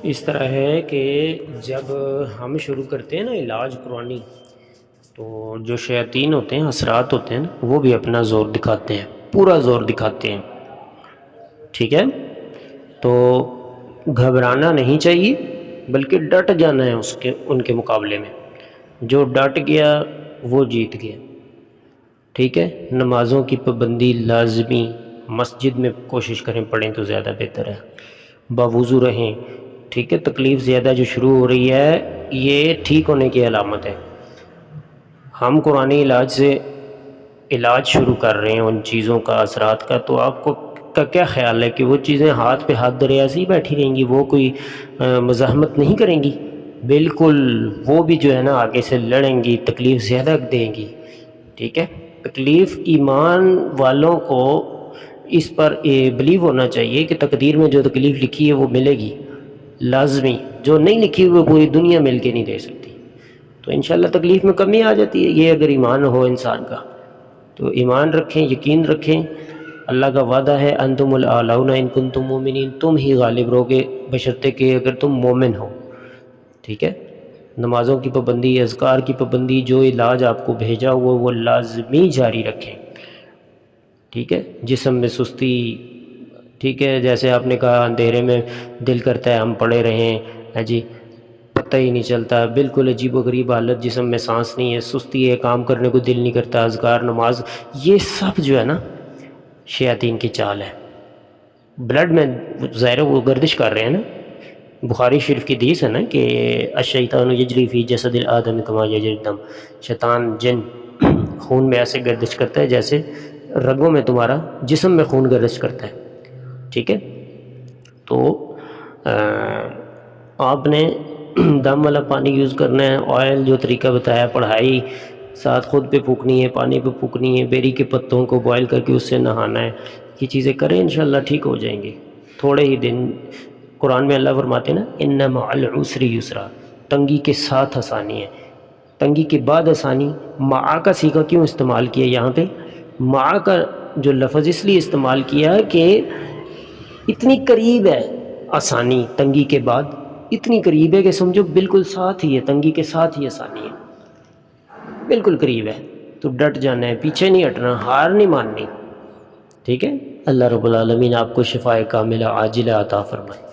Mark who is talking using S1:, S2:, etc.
S1: اس طرح ہے کہ جب ہم شروع کرتے ہیں نا علاج قرآنی، تو جو شیاطین ہوتے ہیں، اثرات ہوتے ہیں نا، وہ بھی اپنا زور دکھاتے ہیں، پورا زور دکھاتے ہیں. ٹھیک ہے، تو گھبرانا نہیں چاہیے بلکہ ڈٹ جانا ہے ان کے مقابلے میں. جو ڈٹ گیا وہ جیت گیا. ٹھیک ہے، نمازوں کی پابندی لازمی، مسجد میں کوشش کریں پڑھیں تو زیادہ بہتر ہے. باوضو رہیں. ٹھیک ہے، تکلیف زیادہ جو شروع ہو رہی ہے یہ ٹھیک ہونے کی علامت ہے. ہم قرآنی علاج سے علاج شروع کر رہے ہیں ان چیزوں کا، اثرات کا، تو آپ کو کا کیا خیال ہے کہ وہ چیزیں ہاتھ پہ ہاتھ درے ایسے ہی بیٹھی رہیں گی، وہ کوئی مزاحمت نہیں کریں گی؟ بالکل، وہ بھی جو ہے نا آگے سے لڑیں گی، تکلیف زیادہ دیں گی. ٹھیک ہے، تکلیف ایمان والوں کو اس پر بلیو ہونا چاہیے کہ تقدیر میں جو تکلیف لکھی ہے وہ ملے گی لازمی، جو نہیں لکھی ہوئی پوری دنیا مل کے نہیں دے سکتی. تو انشاءاللہ تکلیف میں کمی آ جاتی ہے، یہ اگر ایمان ہو انسان کا. تو ایمان رکھیں، یقین رکھیں. اللہ کا وعدہ ہے انتم الاعلون ان کنتم مومنین، تم ہی غالب رہوگے بشرطے کہ اگر تم مومن ہو. ٹھیک ہے، نمازوں کی پابندی، اذکار کی پابندی، جو علاج آپ کو بھیجا ہوا وہ لازمی جاری رکھیں. ٹھیک ہے، جسم میں سستی، ٹھیک ہے، جیسے آپ نے کہا اندھیرے میں دل کرتا ہے ہم پڑے رہیں جی، پتہ ہی نہیں چلتا، بالکل عجیب و غریب حالت، جسم میں سانس نہیں ہے، سستی ہے، کام کرنے کو دل نہیں کرتا، اذکار، نماز، یہ سب جو ہے نا شیاطین کی چال ہے. بلڈ میں ظاہر وہ گردش کر رہے ہیں نا. بخاری شریف کی حدیث ہے نا کہ الشیطان یجری فی جسد الآدم کما یجری الدم، شیطان جن خون میں ایسے گردش کرتا ہے جیسے رگوں میں تمہارا جسم میں خون گردش کرتا ہے. ٹھیک ہے، تو آپ نے دم والا پانی یوز کرنا ہے، آئل جو طریقہ بتایا، پڑھائی ساتھ خود پہ پھونکنی ہے، پانی پہ پھونکنی ہے، بیری کے پتوں کو بوائل کر کے اس سے نہانا ہے. یہ چیزیں کریں انشاءاللہ ٹھیک ہو جائیں گے تھوڑے ہی دن. قرآن میں اللہ فرماتے ہیں نا ان مع العسر یسرا، تنگی کے ساتھ آسانی ہے، تنگی کے بعد آسانی. مع کا صیغہ کیوں استعمال کیا یہاں پہ؟ مع کا جو لفظ اس لیے استعمال کیا کہ اتنی قریب ہے آسانی، تنگی کے بعد اتنی قریب ہے کہ سمجھو بالکل ساتھ ہی ہے، تنگی کے ساتھ ہی آسانی ہے، بالکل قریب ہے. تو ڈٹ جانا ہے، پیچھے نہیں ہٹنا، ہار نہیں ماننی. ٹھیک ہے، اللہ رب العالمین آپ کو شفائے کاملہ عاجلہ عطا فرمائے.